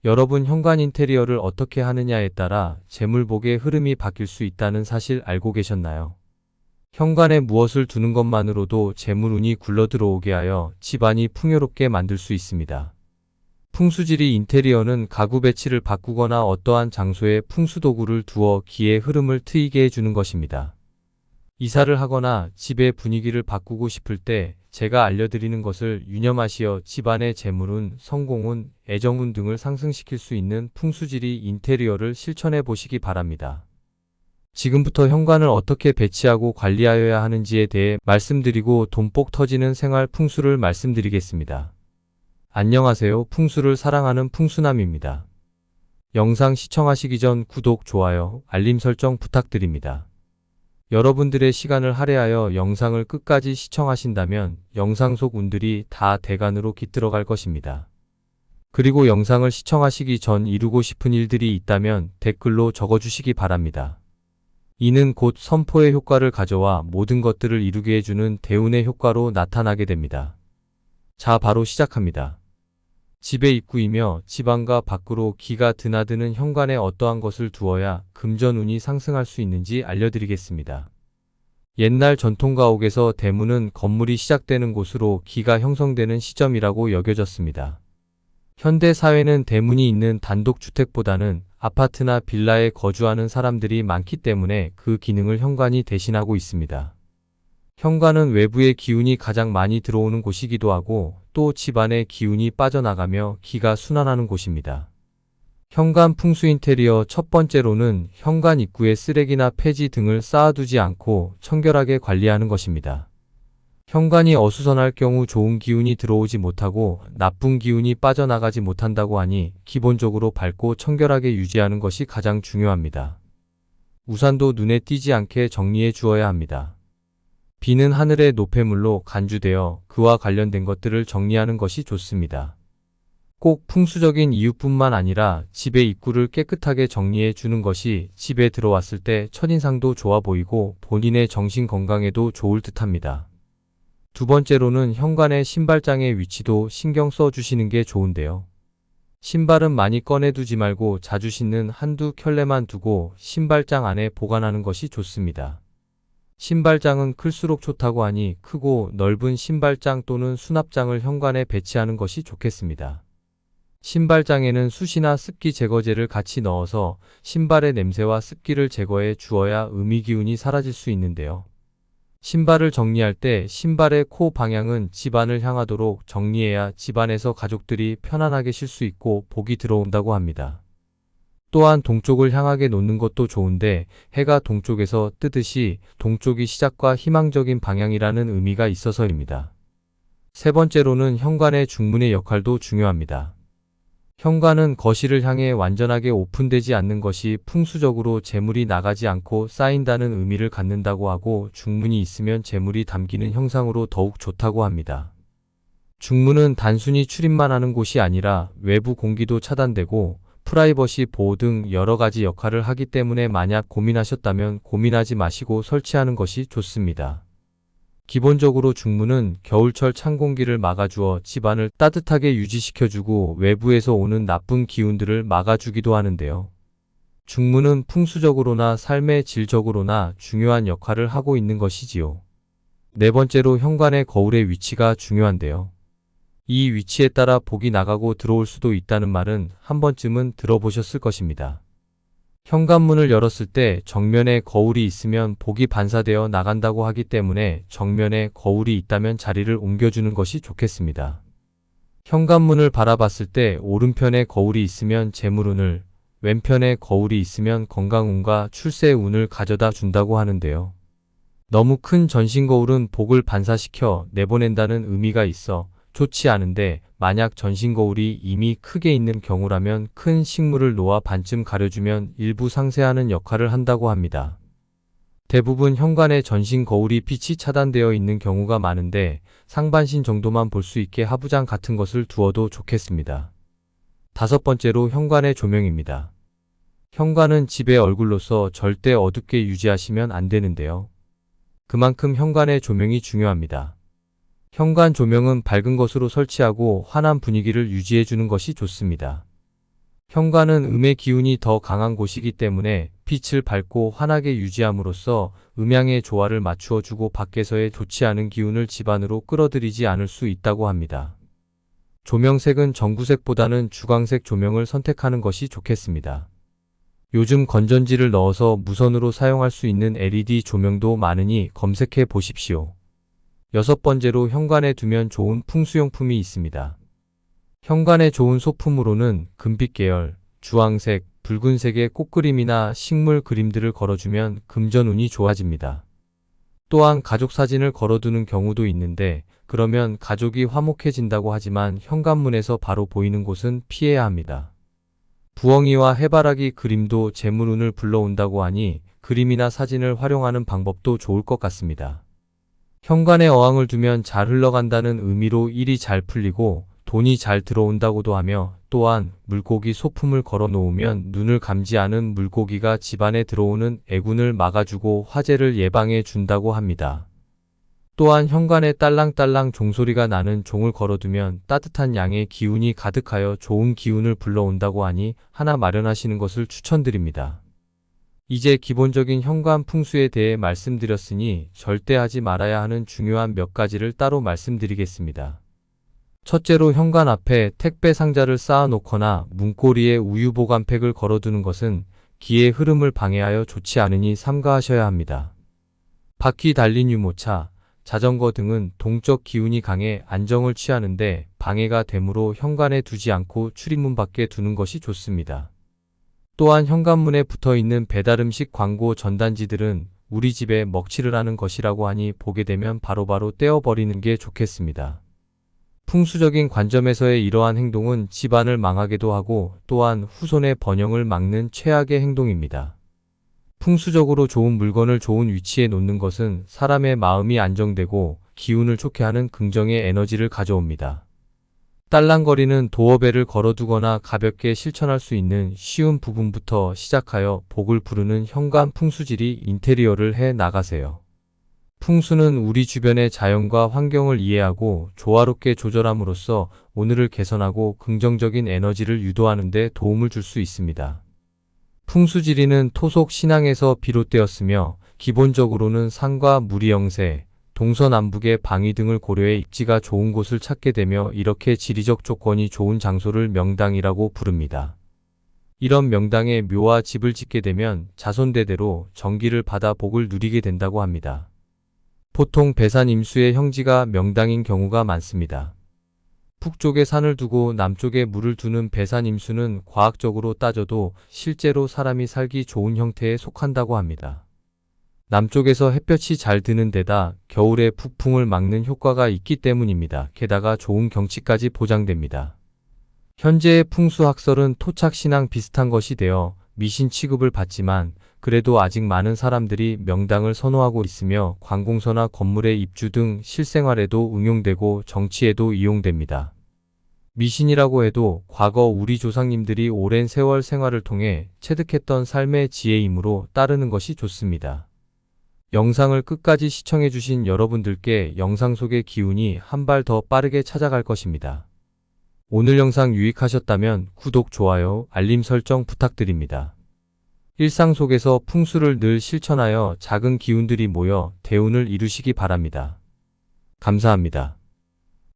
여러분, 현관 인테리어를 어떻게 하느냐에 따라 재물복의 흐름이 바뀔 수 있다는 사실 알고 계셨나요? 현관에 무엇을 두는 것만으로도 재물운이 굴러 들어오게 하여 집안이 풍요롭게 만들 수 있습니다. 풍수지리 인테리어는 가구 배치를 바꾸거나 어떠한 장소에 풍수도구를 두어 기의 흐름을 트이게 해주는 것입니다. 이사를 하거나 집의 분위기를 바꾸고 싶을 때 제가 알려드리는 것을 유념하시어 집안의 재물운, 성공운, 애정운 등을 상승시킬 수 있는 풍수지리 인테리어를 실천해 보시기 바랍니다. 지금부터 현관을 어떻게 배치하고 관리하여야 하는지에 대해 말씀드리고 돈복 터지는 생활 풍수를 말씀드리겠습니다. 안녕하세요. 풍수를 사랑하는 풍수남입니다. 영상 시청하시기 전 구독, 좋아요, 알림 설정 부탁드립니다. 여러분들의 시간을 할애하여 영상을 끝까지 시청하신다면 영상 속 운들이 다 대간으로 깃들어갈 것입니다. 그리고 영상을 시청하시기 전 이루고 싶은 일들이 있다면 댓글로 적어주시기 바랍니다. 이는 곧 선포의 효과를 가져와 모든 것들을 이루게 해주는 대운의 효과로 나타나게 됩니다. 자, 바로 시작합니다. 집의 입구이며 집 안과 밖으로 기가 드나드는 현관에 어떠한 것을 두어야 금전운이 상승할 수 있는지 알려드리겠습니다. 옛날 전통가옥에서 대문은 건물이 시작되는 곳으로 기가 형성되는 시점이라고 여겨졌습니다. 현대 사회는 대문이 있는 단독주택보다는 아파트나 빌라에 거주하는 사람들이 많기 때문에 그 기능을 현관이 대신하고 있습니다. 현관은 외부의 기운이 가장 많이 들어오는 곳이기도 하고 또 집안의 기운이 빠져나가며 기가 순환하는 곳입니다. 현관 풍수 인테리어 첫 번째로는 현관 입구에 쓰레기나 폐지 등을 쌓아두지 않고 청결하게 관리하는 것입니다. 현관이 어수선할 경우 좋은 기운이 들어오지 못하고 나쁜 기운이 빠져나가지 못한다고 하니 기본적으로 밝고 청결하게 유지하는 것이 가장 중요합니다. 우산도 눈에 띄지 않게 정리해 주어야 합니다. 비는 하늘의 노폐물로 간주되어 그와 관련된 것들을 정리하는 것이 좋습니다. 꼭 풍수적인 이유뿐만 아니라 집의 입구를 깨끗하게 정리해 주는 것이 집에 들어왔을 때 첫인상도 좋아 보이고 본인의 정신 건강에도 좋을 듯합니다. 두 번째로는 현관의 신발장의 위치도 신경 써 주시는 게 좋은데요. 신발은 많이 꺼내 두지 말고 자주 신는 한두 켤레만 두고 신발장 안에 보관하는 것이 좋습니다. 신발장은 클수록 좋다고 하니 크고 넓은 신발장 또는 수납장을 현관에 배치하는 것이 좋겠습니다. 신발장에는 숯이나 습기 제거제를 같이 넣어서 신발의 냄새와 습기를 제거해 주어야 음이기운이 사라질 수 있는데요. 신발을 정리할 때 신발의 코 방향은 집안을 향하도록 정리해야 집안에서 가족들이 편안하게 쉴 수 있고 복이 들어온다고 합니다. 또한 동쪽을 향하게 놓는 것도 좋은데 해가 동쪽에서 뜨듯이 동쪽이 시작과 희망적인 방향이라는 의미가 있어서입니다. 세 번째로는 현관의 중문의 역할도 중요합니다. 현관은 거실을 향해 완전하게 오픈되지 않는 것이 풍수적으로 재물이 나가지 않고 쌓인다는 의미를 갖는다고 하고 중문이 있으면 재물이 담기는 형상으로 더욱 좋다고 합니다. 중문은 단순히 출입만 하는 곳이 아니라 외부 공기도 차단되고 프라이버시 보호 등 여러 가지 역할을 하기 때문에 만약 고민하셨다면 고민하지 마시고 설치하는 것이 좋습니다. 기본적으로 중문은 겨울철 찬 공기를 막아주어 집안을 따뜻하게 유지시켜주고 외부에서 오는 나쁜 기운들을 막아주기도 하는데요. 중문은 풍수적으로나 삶의 질적으로나 중요한 역할을 하고 있는 것이지요. 네 번째로 현관의 거울의 위치가 중요한데요. 이 위치에 따라 복이 나가고 들어올 수도 있다는 말은 한 번쯤은 들어보셨을 것입니다. 현관문을 열었을 때 정면에 거울이 있으면 복이 반사되어 나간다고 하기 때문에 정면에 거울이 있다면 자리를 옮겨주는 것이 좋겠습니다. 현관문을 바라봤을 때 오른편에 거울이 있으면 재물운을, 왼편에 거울이 있으면 건강운과 출세의 운을 가져다 준다고 하는데요. 너무 큰 전신 거울은 복을 반사시켜 내보낸다는 의미가 있어 좋지 않은데 만약 전신 거울이 이미 크게 있는 경우라면 큰 식물을 놓아 반쯤 가려주면 일부 상쇄하는 역할을 한다고 합니다. 대부분 현관에 전신 거울이 빛이 차단되어 있는 경우가 많은데 상반신 정도만 볼 수 있게 하부장 같은 것을 두어도 좋겠습니다. 다섯 번째로 현관의 조명입니다. 현관은 집의 얼굴로서 절대 어둡게 유지하시면 안 되는데요. 그만큼 현관의 조명이 중요합니다. 현관 조명은 밝은 것으로 설치하고 환한 분위기를 유지해 주는 것이 좋습니다. 현관은 음의 기운이 더 강한 곳이기 때문에 빛을 밝고 환하게 유지함으로써 음양의 조화를 맞추어 주고 밖에서의 좋지 않은 기운을 집 안으로 끌어들이지 않을 수 있다고 합니다. 조명색은 전구색보다는 주광색 조명을 선택하는 것이 좋겠습니다. 요즘 건전지를 넣어서 무선으로 사용할 수 있는 LED 조명도 많으니 검색해 보십시오. 여섯 번째로 현관에 두면 좋은 풍수용품이 있습니다. 현관에 좋은 소품으로는 금빛 계열, 주황색, 붉은색의 꽃그림이나 식물 그림들을 걸어주면 금전운이 좋아집니다. 또한 가족 사진을 걸어두는 경우도 있는데 그러면 가족이 화목해진다고 하지만 현관문에서 바로 보이는 곳은 피해야 합니다. 부엉이와 해바라기 그림도 재물운을 불러온다고 하니 그림이나 사진을 활용하는 방법도 좋을 것 같습니다. 현관에 어항을 두면 잘 흘러간다는 의미로 일이 잘 풀리고 돈이 잘 들어온다고도 하며 또한 물고기 소품을 걸어 놓으면 눈을 감지 않은 물고기가 집안에 들어오는 애군을 막아주고 화재를 예방해 준다고 합니다. 또한 현관에 딸랑딸랑 종소리가 나는 종을 걸어두면 따뜻한 양의 기운이 가득하여 좋은 기운을 불러온다고 하니 하나 마련하시는 것을 추천드립니다. 이제 기본적인 현관 풍수에 대해 말씀드렸으니 절대 하지 말아야 하는 중요한 몇 가지를 따로 말씀드리겠습니다. 첫째로 현관 앞에 택배 상자를 쌓아 놓거나 문고리에 우유 보관팩을 걸어두는 것은 기의 흐름을 방해하여 좋지 않으니 삼가하셔야 합니다. 바퀴 달린 유모차, 자전거 등은 동적 기운이 강해 안정을 취하는데 방해가 되므로 현관에 두지 않고 출입문 밖에 두는 것이 좋습니다. 또한 현관문에 붙어있는 배달음식 광고 전단지들은 우리 집에 먹칠을 하는 것이라고 하니 보게 되면 바로바로 떼어버리는 게 좋겠습니다. 풍수적인 관점에서의 이러한 행동은 집안을 망하게도 하고 또한 후손의 번영을 막는 최악의 행동입니다. 풍수적으로 좋은 물건을 좋은 위치에 놓는 것은 사람의 마음이 안정되고 기운을 좋게 하는 긍정의 에너지를 가져옵니다. 딸랑거리는 도어벨을 걸어두거나 가볍게 실천할 수 있는 쉬운 부분부터 시작하여 복을 부르는 현관 풍수지리 인테리어를 해 나가세요. 풍수는 우리 주변의 자연과 환경을 이해하고 조화롭게 조절함으로써 오늘을 개선하고 긍정적인 에너지를 유도하는 데 도움을 줄 수 있습니다. 풍수지리는 토속 신앙에서 비롯되었으며 기본적으로는 산과 무리 영세, 동서남북의 방위 등을 고려해 입지가 좋은 곳을 찾게 되며 이렇게 지리적 조건이 좋은 장소를 명당이라고 부릅니다. 이런 명당에 묘와 집을 짓게 되면 자손대대로 정기를 받아 복을 누리게 된다고 합니다. 보통 배산 임수의 형지가 명당인 경우가 많습니다. 북쪽에 산을 두고 남쪽에 물을 두는 배산 임수는 과학적으로 따져도 실제로 사람이 살기 좋은 형태에 속한다고 합니다. 남쪽에서 햇볕이 잘 드는 데다 겨울에 북풍을 막는 효과가 있기 때문입니다. 게다가 좋은 경치까지 보장됩니다. 현재의 풍수학설은 토착신앙 비슷한 것이 되어 미신 취급을 받지만 그래도 아직 많은 사람들이 명당을 선호하고 있으며 관공서나 건물의 입주 등 실생활에도 응용되고 정치에도 이용됩니다. 미신이라고 해도 과거 우리 조상님들이 오랜 세월 생활을 통해 체득했던 삶의 지혜이므로 따르는 것이 좋습니다. 영상을 끝까지 시청해주신 여러분들께 영상 속의 기운이 한 발 더 빠르게 찾아갈 것입니다. 오늘 영상 유익하셨다면 구독, 좋아요, 알림 설정 부탁드립니다. 일상 속에서 풍수를 늘 실천하여 작은 기운들이 모여 대운을 이루시기 바랍니다. 감사합니다.